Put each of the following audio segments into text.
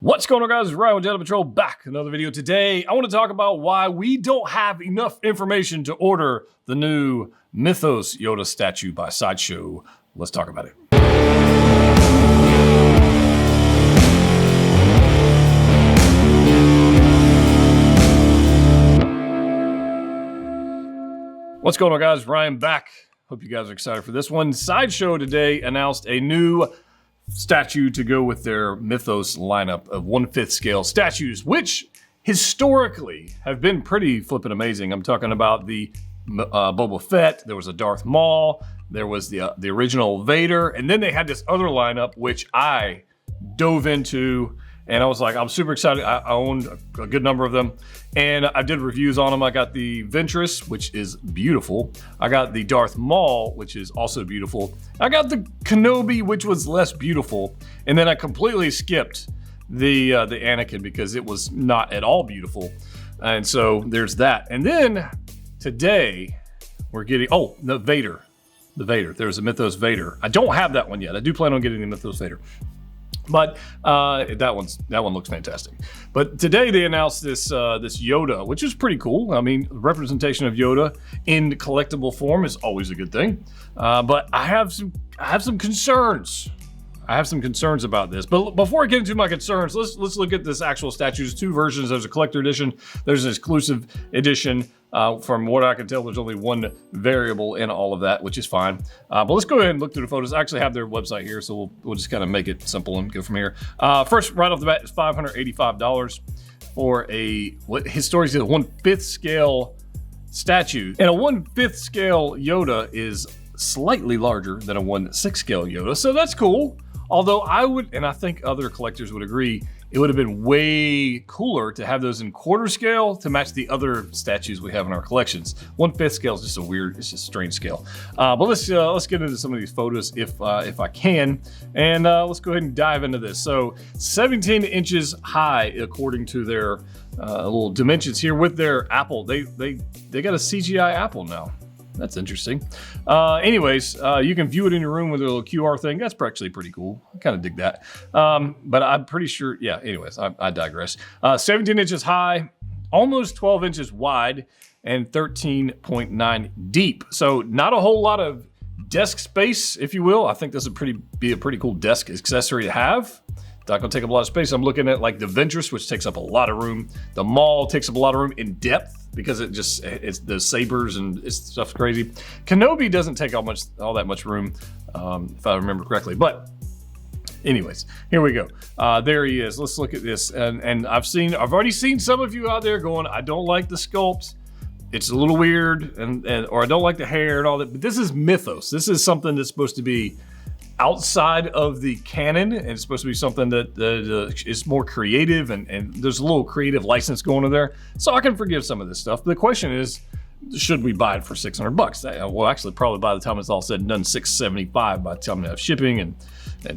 What's going on, guys? It's Ryan with Jedha Patrol back. Another video today. I want to talk about why we don't have enough information to order the new Mythos Yoda statue by Sideshow. Let's talk about it. What's going on, guys? Ryan back. Hope you guys are excited for this one. Sideshow today announced a new statue to go with their Mythos lineup of 1/5 scale statues, which historically have been pretty flippin' amazing. I'm talking about the Boba Fett, there was a Darth Maul, there was the original Vader, and then they had this other lineup which I dove into, and I was like, I'm super excited. I owned a good number of them, and I did reviews on them. I got the Ventress, which is beautiful. I got the Darth Maul, which is also beautiful. I got the Kenobi, which was less beautiful, and then I completely skipped the Anakin because it was not at all beautiful. And so there's that. And then today we're getting, the Vader. The Vader. There's a Mythos Vader. I don't have that one yet. I do plan on getting the Mythos Vader. But that one looks fantastic. But today they announced this Yoda, which is pretty cool. I mean, representation of Yoda in collectible form is always a good thing. But I have some concerns. I have some concerns about this. But before I get into my concerns, let's look at this actual statue. There's two versions. There's a collector edition. There's an exclusive edition. From what I can tell, there's only one variable in all of that, which is fine. But let's go ahead and look through the photos. I actually have their website here, so we'll just kind of make it simple and go from here. First, right off the bat, it's $585 for what historically is a 1/5 scale statue. And a 1/5 scale Yoda is slightly larger than a 1/6 scale Yoda, so that's cool. Although I would, and I think other collectors would agree, it would have been way cooler to have those in quarter scale to match the other statues we have in our collections. 1/5 scale is just it's just a strange scale. But let's get into some of these photos if I can, and let's go ahead and dive into this. So 17 inches high, according to their little dimensions here with their apple. They got a CGI apple now. That's interesting. Anyways, you can view it in your room with a little QR thing. That's actually pretty cool. I kind of dig that. But I'm pretty sure, yeah, anyways, I digress. 17 inches high, almost 12 inches wide, and 13.9 deep. So not a whole lot of desk space, if you will. I think this would be a pretty cool desk accessory to have. Not gonna take up a lot of space. I'm looking at like the Ventress, which takes up a lot of room. The Maul takes up a lot of room in depth because it's the sabers and stuff's crazy. Kenobi doesn't take all that much room, if I remember correctly. But anyways, here we go. There he is. Let's look at this. And I've already seen some of you out there going, I don't like the sculpt. It's a little weird, or I don't like the hair and all that. But this is Mythos. This is something that's supposed to be outside of the canon, and it's supposed to be something that is more creative, and there's a little creative license going on there. So I can forgive some of this stuff. But the question is, should we buy it for $600? Well, actually, probably by the time it's all said and done, $675 by the time we have shipping and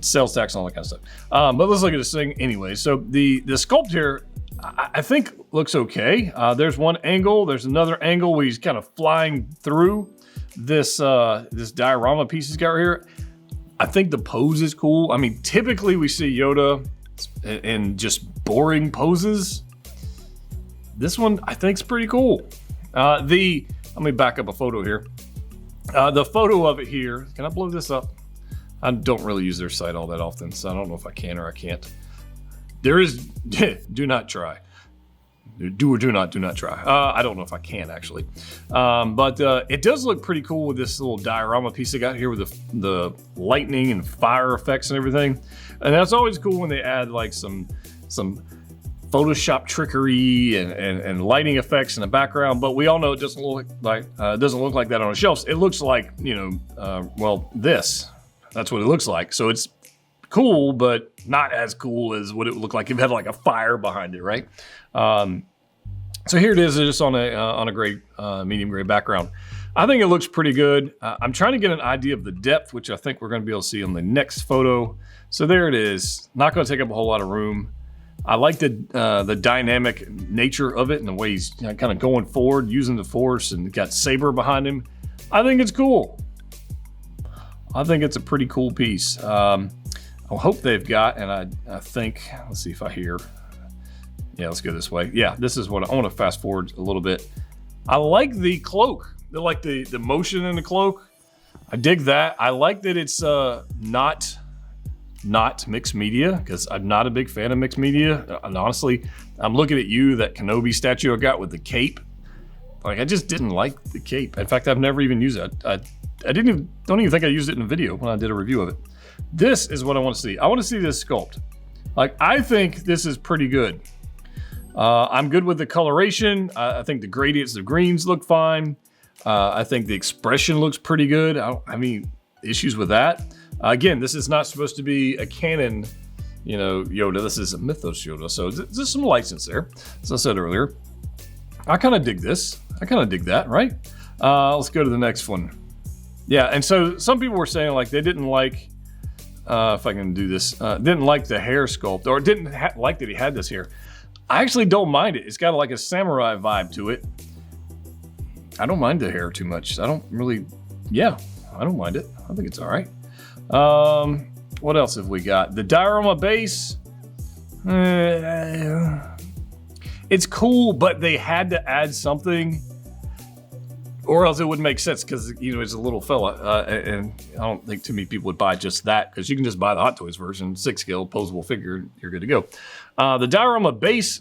sales tax and all that kind of stuff. But let's look at this thing anyway. So the sculpt here, I think looks okay. There's one angle. There's another angle where he's kind of flying through this diorama piece he's got right here. I think the pose is cool. I mean, typically we see Yoda in just boring poses. This one I think is pretty cool. Let me back up a photo here. The photo of it here, can I blow this up? I don't really use their site all that often, so I don't know if I can or I can't. There is, do not try. Do not try. I don't know if I can actually. But it does look pretty cool with this little diorama piece they got here with the lightning and fire effects and everything. And that's always cool when they add like some Photoshop trickery and lighting effects in the background. But we all know it doesn't look like that on the shelves. It looks like, this. That's what it looks like. So it's cool, but not as cool as what it would look like if it had like a fire behind it, right? So here it is, just on a gray, medium gray background. I think it looks pretty good. I'm trying to get an idea of the depth, which I think we're going to be able to see on the next photo. So there it is. Not going to take up a whole lot of room. I like the dynamic nature of it and the way he's kind of going forward, using the force, and got saber behind him. I think it's cool. I think it's a pretty cool piece. I I hope they've got, and I think, let's see if I hear. Yeah, let's go this way. Yeah, this is what I want to fast forward a little bit. I like the cloak. I like the motion in the cloak. I dig that. I like that it's not mixed media, because I'm not a big fan of mixed media. And honestly, I'm looking at you, that Kenobi statue I got with the cape. Like, I just didn't like the cape. In fact, I've never even used it. I don't even think I used it in a video when I did a review of it. This is what I want to see. I want to see this sculpt. Like, I think this is pretty good. I'm good with the coloration. I think the gradients, the greens look fine. I think the expression looks pretty good. I mean, issues with that. Again, this is not supposed to be a canon, Yoda. This is a Mythos Yoda. So there's some license there, as I said earlier. I kind of dig this. I kind of dig that, right? Let's go to the next one. Yeah, and so some people were saying, like, they didn't like, if I can do this, didn't like the hair sculpt, or didn't like that he had this hair. I actually don't mind it. It's got like a samurai vibe to it. I don't mind the hair too much. I don't mind it. I think it's all right. What else have we got? The diorama base. It's cool, but they had to add something, or else it wouldn't make sense, because it's a little fella, and I don't think too many people would buy just that, because you can just buy the Hot Toys version, 6-scale posable figure, you're good to go. The diorama base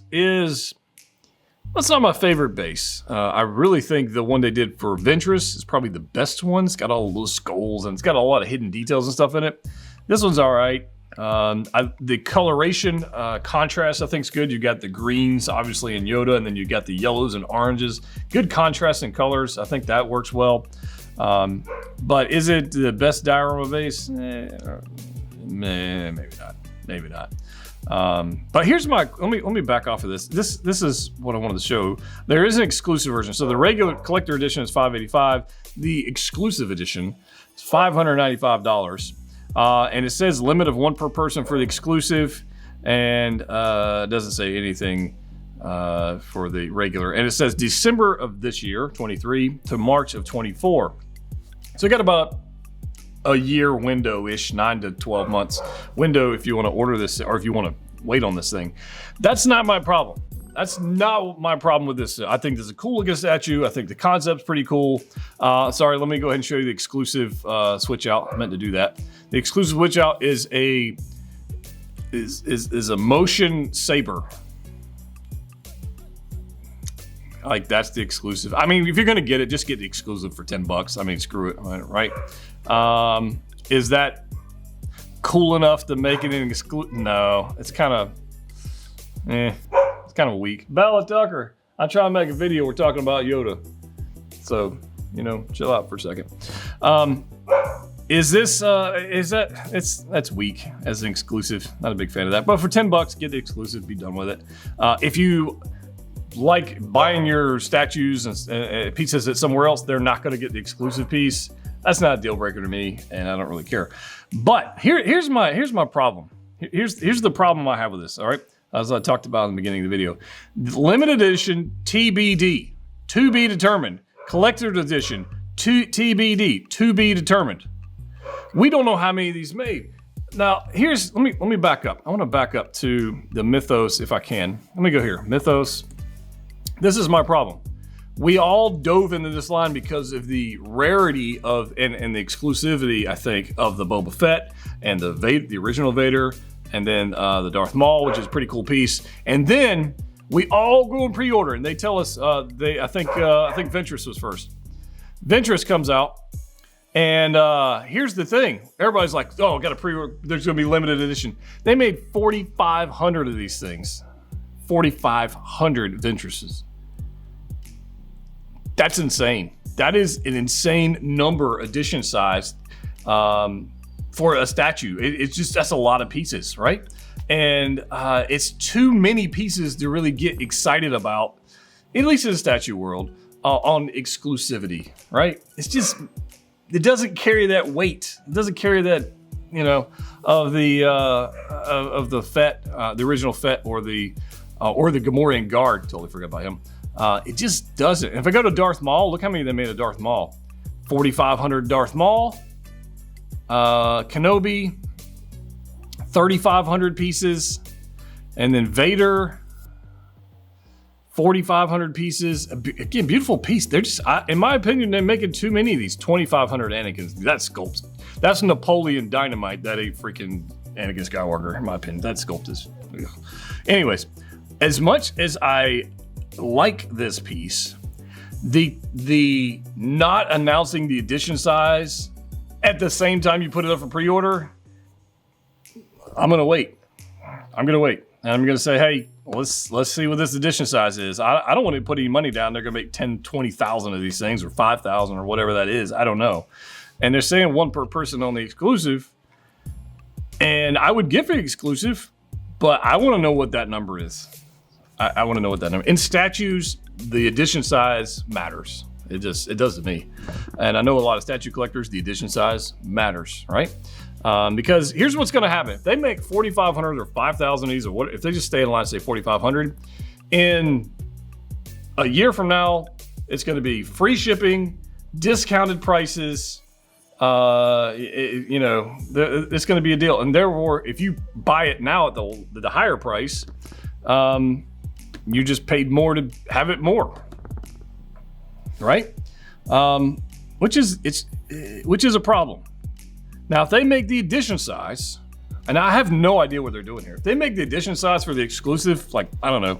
that's not my favorite base. I really think the one they did for Ventress is probably the best one. It's got all those skulls, and it's got a lot of hidden details and stuff in it. This one's all right. The coloration, contrast, I think is good. You got the greens, obviously, in Yoda, and then you got the yellows and oranges. Good contrast in colors. I think that works well. But is it the best diorama base? Maybe not. Maybe not. But here's let me back off of this. This is what I wanted to show. There is an exclusive version. So the regular collector edition is $585. The exclusive edition is $595. And it says limit of 1 per person for the exclusive, and it doesn't say anything for the regular. And it says December of this year, 23, to March of 24. So you got about a year window-ish, 9 to 12 months window if you want to order this, or if you want to wait on this thing. That's not my problem. That's not my problem with this. I think this is a cool looking statue. I think the concept's pretty cool. Sorry, let me go ahead and show you the exclusive switch out. I meant to do that. The exclusive switch out is a motion saber. Like, that's the exclusive. I mean, if you're gonna get it, just get the exclusive for $10. I mean, screw it, right? Is that cool enough to make it an exclusive? No, it's kind of, it's kind of weak. Bella Tucker, I try to make a video. We're talking about Yoda, so chill out for a second. That's weak as an exclusive. Not a big fan of that. But for $10, get the exclusive. Be done with it. If you like buying your statues and pieces at somewhere else, they're not going to get the exclusive piece. That's not a deal breaker to me, and I don't really care. But here's my problem. Here's the problem I have with this. All right, as I talked about in the beginning of the video, the limited edition TBD, to be determined. Collector's edition, TBD, to be determined. We don't know how many of these made. Now, let me back up. I want to back up to the Mythos if I can. Let me go here. Mythos. This is my problem. We all dove into this line because of the rarity of and the exclusivity, I think, of the Boba Fett and the original Vader, and then the Darth Maul, which is a pretty cool piece. And then we all go and pre-order, and they tell us I think Ventress was first. Ventress comes out, and here's the thing: everybody's like, "Oh, got to pre-order. There's going to be limited edition." They made 4,500 of these things. 4,500 Ventresses. That's insane. That is an insane number, edition size, for a statue. That's a lot of pieces, right? And it's too many pieces to really get excited about, at least in the statue world, on exclusivity, right? It doesn't carry that weight. It doesn't carry that, of the Fett, the original Fett, or the Gamorrean Guard. Totally forgot about him. It just doesn't. If I go to Darth Maul, look how many they made of Darth Maul. 4,500 Darth Maul. Kenobi, 3,500 pieces. And then Vader, 4,500 pieces. Again, beautiful piece. They're just, in my opinion, they're making too many of these 2,500 Anakins. That sculpt, that's Napoleon Dynamite. That ain't freaking Anakin Skywalker, in my opinion. That sculpt is, ugh. Anyways, as much as I like this piece, the not announcing the edition size at the same time you put it up for pre-order, I'm gonna wait. I'm gonna wait. And I'm gonna say, hey, let's see what this edition size is. I don't want to put any money down. They're gonna make 10, 20,000 of these things, or 5,000, or whatever that is. I don't know. And they're saying one per person on the exclusive. And I would get the exclusive, but I want to know what that number is. I want to know what that number. In statues, the edition size matters. It does to me. And I know a lot of statue collectors, the edition size matters, right? Because here's what's going to happen. If they make 4,500 or 5,000 of these, or what, if they just stay in line and say 4,500, in a year from now, it's going to be free shipping, discounted prices. You know, it's going to be a deal. And therefore, if you buy it now at the higher price, you just paid more to have it more, right? Which is a problem. Now, if they make the edition size, and I have no idea what they're doing here. If they make the edition size for the exclusive, like, I don't know,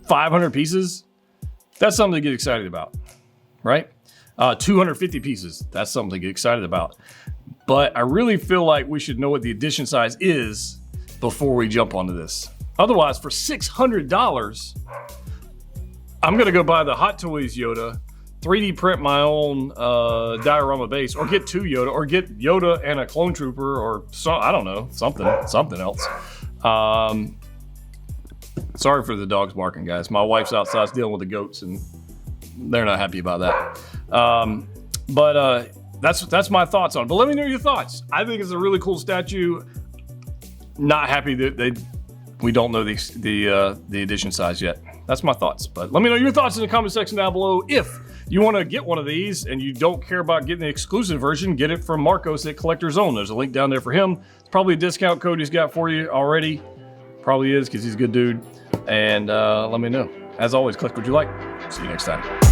500 pieces, that's something to get excited about, right? 250 pieces, that's something to get excited about. But I really feel like we should know what the edition size is before we jump onto this. Otherwise, for $600, I'm gonna go buy the Hot Toys Yoda, 3D print my own diorama base, or get two Yoda, or get Yoda and a clone trooper, or I don't know, something else. Sorry for the dogs barking, guys. My wife's outside dealing with the goats, and they're not happy about that. But that's my thoughts on it. But let me know your thoughts. I think it's a really cool statue. Not happy that we don't know the edition size yet. That's my thoughts. But let me know your thoughts in the comment section down below. If you want to get one of these and you don't care about getting the exclusive version, get it from Marcos at Collector's Own. There's a link down there for him. It's probably a discount code he's got for you already. Probably is, because he's a good dude. And let me know. As always, collect what you like. See you next time.